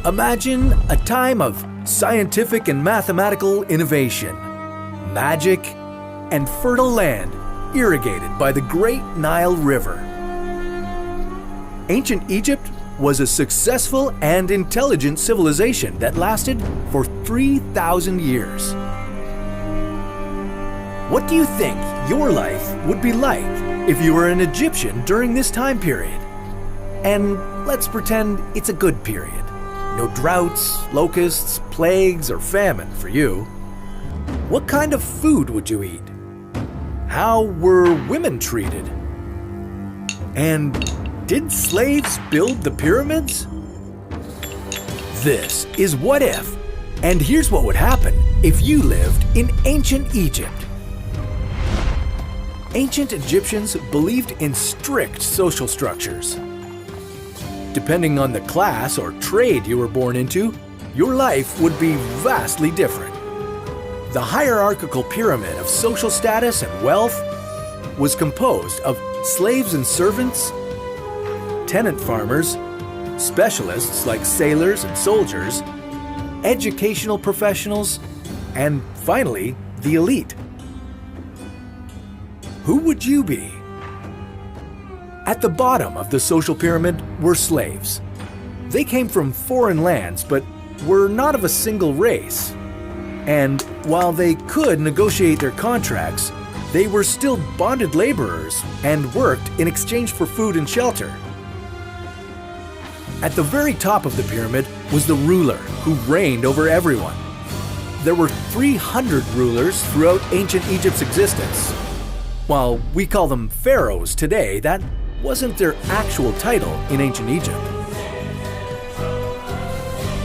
Imagine a time of scientific and mathematical innovation, magic, and fertile land irrigated by the great Nile River. Ancient Egypt was a successful and intelligent civilization that lasted for 3,000 years. What do you think your life would be like if you were an Egyptian during this time period? And let's pretend it's a good period. No droughts, locusts, plagues, or famine for you. What kind of food would you eat? How were women treated? And did slaves build the pyramids? This is What If, and here's what would happen if you lived in ancient Egypt. Ancient Egyptians believed in strict social structures. Depending on the class or trade you were born into, your life would be vastly different. The hierarchical pyramid of social status and wealth was composed of slaves and servants, tenant farmers, specialists like sailors and soldiers, educational professionals, and finally, the elite. Who would you be? At the bottom of the social pyramid were slaves. They came from foreign lands but were not of a single race. And while they could negotiate their contracts, they were still bonded laborers and worked in exchange for food and shelter. At the very top of the pyramid was the ruler who reigned over everyone. There were 300 rulers throughout ancient Egypt's existence. While we call them pharaohs today, that wasn't their actual title in ancient Egypt.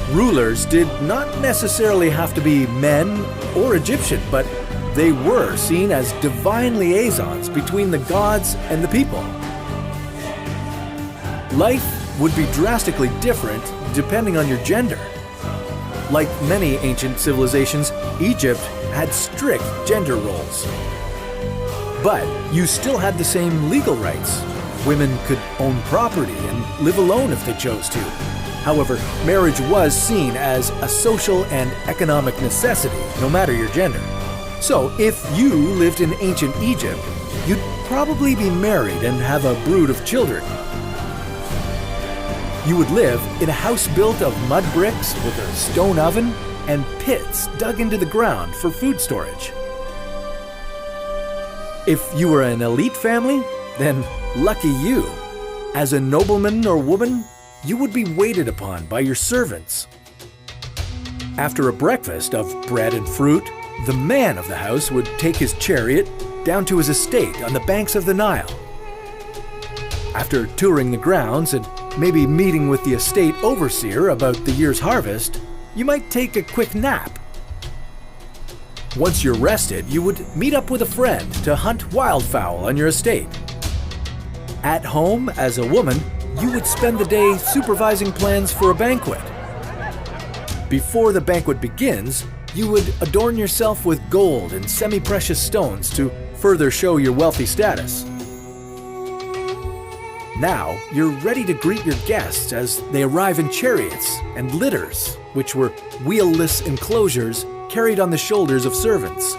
Rulers did not necessarily have to be men or Egyptian, but they were seen as divine liaisons between the gods and the people. Life would be drastically different depending on your gender. Like many ancient civilizations, Egypt had strict gender roles. But you still had the same legal rights. Women could own property and live alone if they chose to. However, marriage was seen as a social and economic necessity, no matter your gender. So, if you lived in ancient Egypt, you'd probably be married and have a brood of children. You would live in a house built of mud bricks with a stone oven and pits dug into the ground for food storage. If you were an elite family, then lucky you. As a nobleman or woman, you would be waited upon by your servants. After a breakfast of bread and fruit, the man of the house would take his chariot down to his estate on the banks of the Nile. After touring the grounds and maybe meeting with the estate overseer about the year's harvest, you might take a quick nap. Once you're rested, you would meet up with a friend to hunt wildfowl on your estate. At home, as a woman, you would spend the day supervising plans for a banquet. Before the banquet begins, you would adorn yourself with gold and semi-precious stones to further show your wealthy status. Now, you're ready to greet your guests as they arrive in chariots and litters, which were wheel-less enclosures carried on the shoulders of servants.